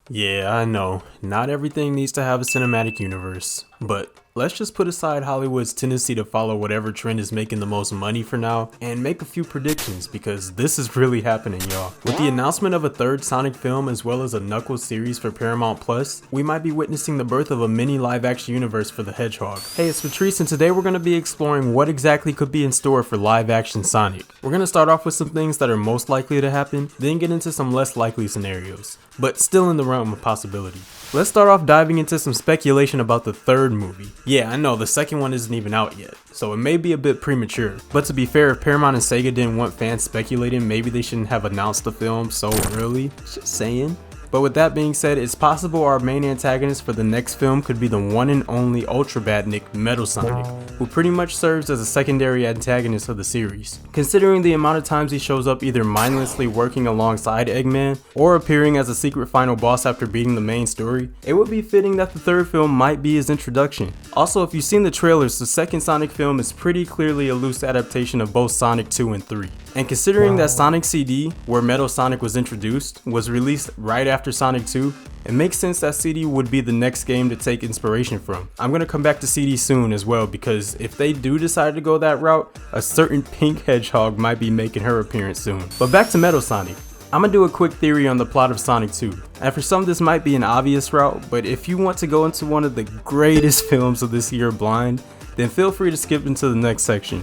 Yeah, I know, not everything needs to have a cinematic universe, but let's just put aside Hollywood's tendency to follow whatever trend is making the most money for now and make a few predictions, because this is really happening, y'all. With the announcement of a third Sonic film as well as a Knuckles series for Paramount Plus, we might be witnessing the birth of a mini live-action universe for the Hedgehog. Hey, it's Patrice, and today we're going to be exploring what exactly could be in store for live-action Sonic. We're going to start off with some things that are most likely to happen, then get into some less likely scenarios, but still in the realm of possibility. Let's start off diving into some speculation about the third movie. Yeah, I know, the second one isn't even out yet, so it may be a bit premature. But to be fair, if Paramount and Sega didn't want fans speculating, maybe they shouldn't have announced the film so early. Just saying. But with that being said, it's possible our main antagonist for the next film could be the one and only Ultra Badnik Metal Sonic, who pretty much serves as a secondary antagonist of the series. Considering the amount of times he shows up either mindlessly working alongside Eggman, or appearing as a secret final boss after beating the main story, it would be fitting that the third film might be his introduction. Also, if you've seen the trailers, the second Sonic film is pretty clearly a loose adaptation of both Sonic 2 and 3. And considering that Sonic CD, where Metal Sonic was introduced, was released right after Sonic 2, it makes sense that CD would be the next game to take inspiration from. I'm gonna come back to CD soon as well, because if they do decide to go that route, a certain pink hedgehog might be making her appearance soon. But back to Metal Sonic. I'm gonna do a quick theory on the plot of Sonic 2, and for some this might be an obvious route, but if you want to go into one of the greatest films of this year blind, then feel free to skip into the next section.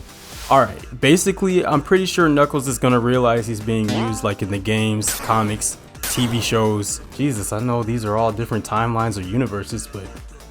Alright, basically I'm pretty sure Knuckles is gonna realize he's being used like in the games, comics, TV shows. Jesus, I know these are all different timelines or universes, but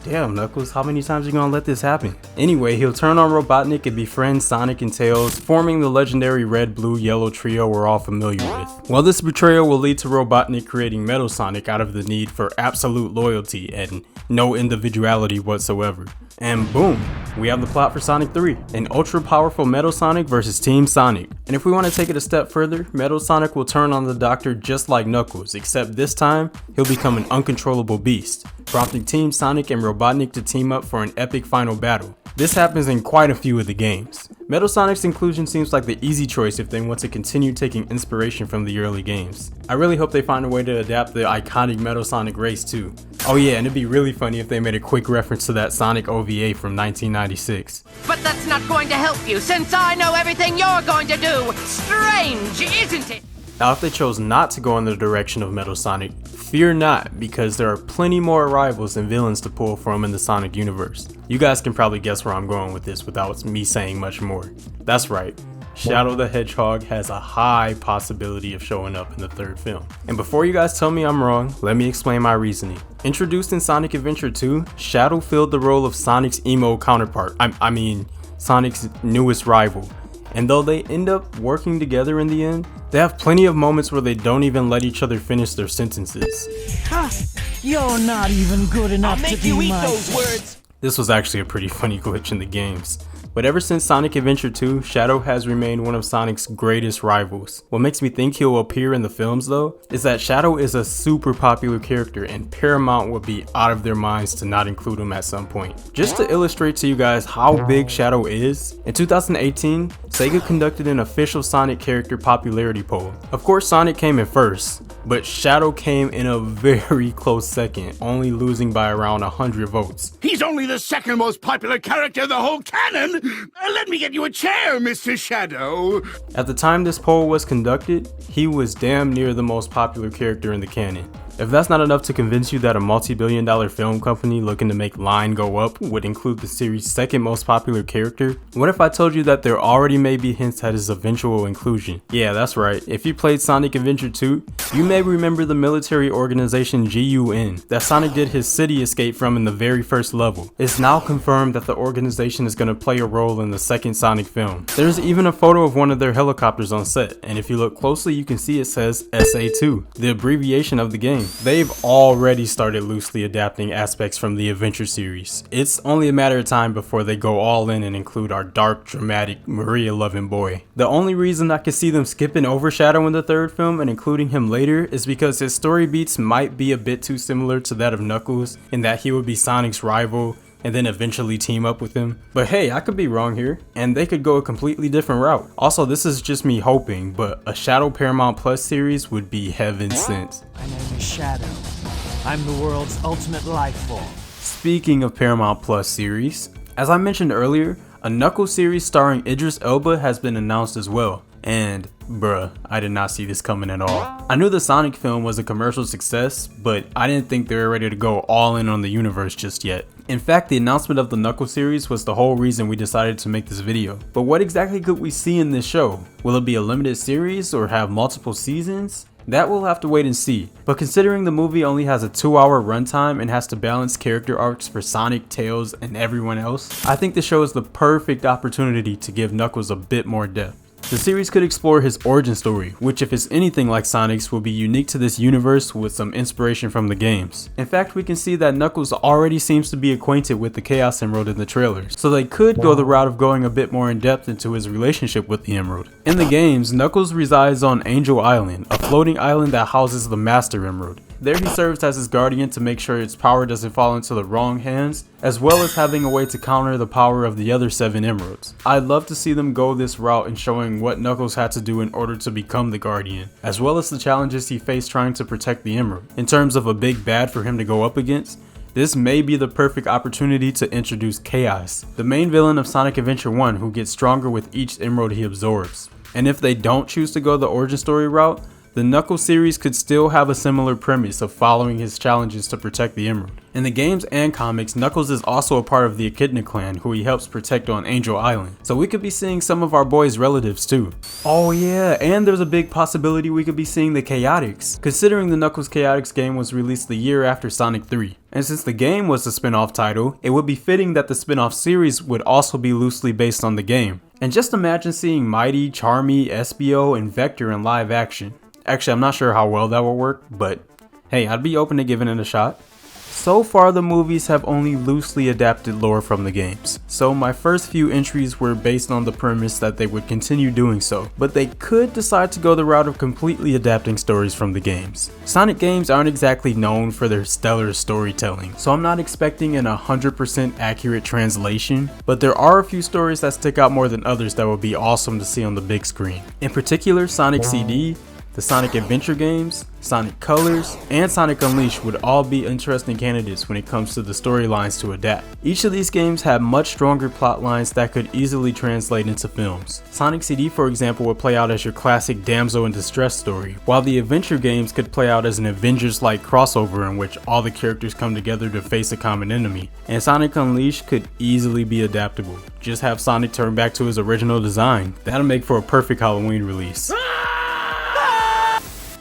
damn Knuckles, how many times are you gonna let this happen? Anyway, he'll turn on Robotnik and befriend Sonic and Tails, forming the legendary red, blue, yellow trio we're all familiar with. Well, this betrayal will lead to Robotnik creating Metal Sonic out of the need for absolute loyalty and no individuality whatsoever. And boom, we have the plot for Sonic 3, an ultra powerful Metal Sonic versus Team Sonic. And if we want to take it a step further, Metal Sonic will turn on the Doctor just like Knuckles, except this time, he'll become an uncontrollable beast, prompting Team Sonic and Robotnik to team up for an epic final battle. This happens in quite a few of the games. Metal Sonic's inclusion seems like the easy choice if they want to continue taking inspiration from the early games. I really hope they find a way to adapt the iconic Metal Sonic race too. Oh yeah, and it'd be really funny if they made a quick reference to that Sonic OVA from 1996. But that's not going to help you, since I know everything you're going to do! Strange, isn't it? Now if they chose not to go in the direction of Metal Sonic, fear not, because there are plenty more rivals and villains to pull from in the Sonic universe. You guys can probably guess where I'm going with this without me saying much more. That's right, Shadow the Hedgehog has a high possibility of showing up in the third film. And before you guys tell me I'm wrong, let me explain my reasoning. Introduced in Sonic Adventure 2, Shadow filled the role of Sonic's emo counterpart, I mean Sonic's newest rival. And though they end up working together in the end, they have plenty of moments where they don't even let each other finish their sentences. Ha! You're not even good enough I'll make to you be eat my those words. This was actually a pretty funny glitch in the games. But ever since Sonic Adventure 2, Shadow has remained one of Sonic's greatest rivals. What makes me think he'll appear in the films though, is that Shadow is a super popular character and Paramount would be out of their minds to not include him at some point. Just to illustrate to you guys how big Shadow is, in 2018, Sega conducted an official Sonic character popularity poll. Of course Sonic came in first, but Shadow came in a very close second, only losing by around 100 votes. He's only the second most popular character in the whole canon. Let me get you a chair, Mr. Shadow. At the time this poll was conducted, he was damn near the most popular character in the canon. If that's not enough to convince you that a multi-billion-dollar film company looking to make line go up would include the series' second most popular character, what if I told you that there already may be hints at his eventual inclusion? Yeah, that's right. If you played Sonic Adventure 2, you may remember the military organization GUN that Sonic did his city escape from in the very first level. It's now confirmed that the organization is going to play a role in the second Sonic film. There's even a photo of one of their helicopters on set, and if you look closely you can see it says SA2, the abbreviation of the game. They've already started loosely adapting aspects from the Adventure series. It's only a matter of time before they go all in and include our dark, dramatic, Maria-loving boy. The only reason I can see them skipping over Shadow in the third film and including him later is because his story beats might be a bit too similar to that of Knuckles, in that he would be Sonic's rival and then eventually team up with him. But hey, I could be wrong here, and they could go a completely different route. Also, this is just me hoping, but a Shadow Paramount Plus series would be heaven sent. My name is Shadow. I'm the world's ultimate life form. Speaking of Paramount Plus series, as I mentioned earlier, a Knuckles series starring Idris Elba has been announced as well. And bruh, I did not see this coming at all. I knew the Sonic film was a commercial success, but I didn't think they were ready to go all in on the universe just yet. In fact, the announcement of the Knuckles series was the whole reason we decided to make this video. But what exactly could we see in this show? Will it be a limited series or have multiple seasons? That we'll have to wait and see, but considering the movie only has a 2-hour runtime and has to balance character arcs for Sonic, Tails, and everyone else, I think the show is the perfect opportunity to give Knuckles a bit more depth. The series could explore his origin story, which if it's anything like Sonic's will be unique to this universe with some inspiration from the games. In fact, we can see that Knuckles already seems to be acquainted with the Chaos Emerald in the trailers, so they could go the route of going a bit more in depth into his relationship with the Emerald. In the games, Knuckles resides on Angel Island, a floating island that houses the Master Emerald. There he serves as his guardian to make sure its power doesn't fall into the wrong hands, as well as having a way to counter the power of the other 7 emeralds. I'd love to see them go this route in showing what Knuckles had to do in order to become the guardian, as well as the challenges he faced trying to protect the emerald. In terms of a big bad for him to go up against, this may be the perfect opportunity to introduce Chaos, the main villain of Sonic Adventure 1 who gets stronger with each emerald he absorbs. And if they don't choose to go the origin story route, the Knuckles series could still have a similar premise of following his challenges to protect the Emerald. In the games and comics, Knuckles is also a part of the Echidna clan who he helps protect on Angel Island, so we could be seeing some of our boys' relatives too. Oh yeah, and there's a big possibility we could be seeing the Chaotix, considering the Knuckles Chaotix game was released the year after Sonic 3. And since the game was the spin-off title, it would be fitting that the spin-off series would also be loosely based on the game. And just imagine seeing Mighty, Charmy, Espio, and Vector in live action. Actually, I'm not sure how well that will work, but hey, I'd be open to giving it a shot. So far, the movies have only loosely adapted lore from the games, so my first few entries were based on the premise that they would continue doing so, but they could decide to go the route of completely adapting stories from the games. Sonic games aren't exactly known for their stellar storytelling, so I'm not expecting an 100% accurate translation, but there are a few stories that stick out more than others that would be awesome to see on the big screen. In particular, Sonic CD, the Sonic Adventure games, Sonic Colors, and Sonic Unleashed would all be interesting candidates when it comes to the storylines to adapt. Each of these games have much stronger plot lines that could easily translate into films. Sonic CD, for example, would play out as your classic damsel in distress story, while the Adventure games could play out as an Avengers-like crossover in which all the characters come together to face a common enemy. And Sonic Unleashed could easily be adaptable. Just have Sonic turn back to his original design. That'll make for a perfect Halloween release.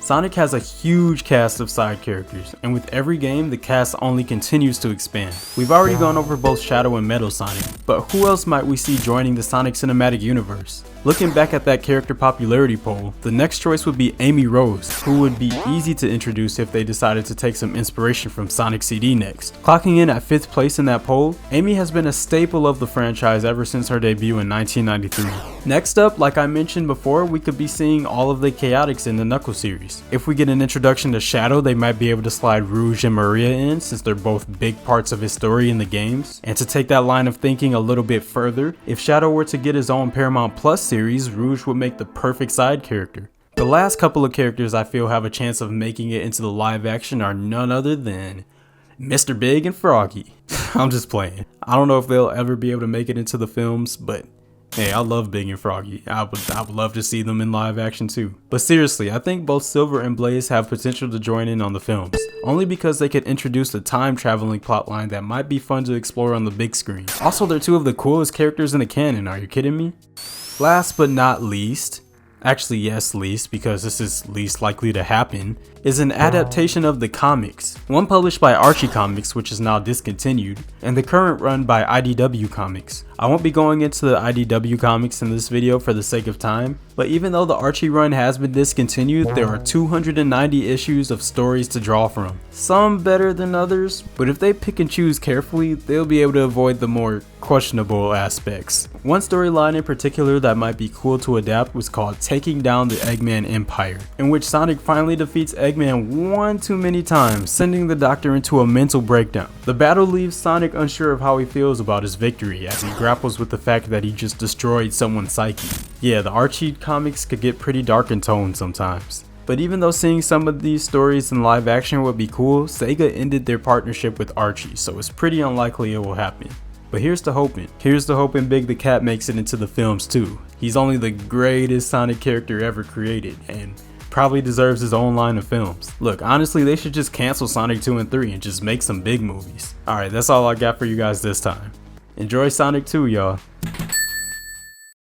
Sonic has a huge cast of side characters, and with every game, the cast only continues to expand. We've already gone over both Shadow and Metal Sonic, but who else might we see joining the Sonic Cinematic Universe? Looking back at that character popularity poll, the next choice would be Amy Rose, who would be easy to introduce if they decided to take some inspiration from Sonic CD next. Clocking in at 5th place in that poll, Amy has been a staple of the franchise ever since her debut in 1993. Next up, like I mentioned before, we could be seeing all of the Chaotix in the Knuckles series. If we get an introduction to Shadow, they might be able to slide Rouge and Maria in, since they're both big parts of his story in the games. And to take that line of thinking a little bit further, if Shadow were to get his own Paramount Plus series, Rouge would make the perfect side character. The last couple of characters I feel have a chance of making it into the live action are none other than Mr. Big and Froggy. I'm just playing. I don't know if they'll ever be able to make it into the films, but hey, I love Big and Froggy. I would love to see them in live action too. But seriously, I think both Silver and Blaze have potential to join in on the films, only because they could introduce a time traveling plotline that might be fun to explore on the big screen. Also, they're two of the coolest characters in the canon, are you kidding me? Last but not least, actually yes, least, because this is least likely to happen, is an adaptation of the comics. One published by Archie Comics, which is now discontinued, and the current run by IDW Comics. I won't be going into the IDW Comics in this video for the sake of time, but even though the Archie run has been discontinued, there are 290 issues of stories to draw from. Some better than others, but if they pick and choose carefully, they'll be able to avoid the more questionable aspects. One storyline in particular that might be cool to adapt was called Taking Down the Eggman Empire, in which Sonic finally defeats Eggman one too many times, sending the Doctor into a mental breakdown. The battle leaves Sonic unsure of how he feels about his victory, as he grapples with the fact that he just destroyed someone's psyche. Yeah, the Archie comics could get pretty dark in tone sometimes. But even though seeing some of these stories in live action would be cool, Sega ended their partnership with Archie, so it's pretty unlikely it will happen. But here's to hoping. Here's to hoping Big the Cat makes it into the films too. He's only the greatest Sonic character ever created, and probably deserves his own line of films. Look, honestly, they should just cancel Sonic 2 and 3 and just make some big movies. Alright, that's all I got for you guys this time. Enjoy Sonic 2, y'all.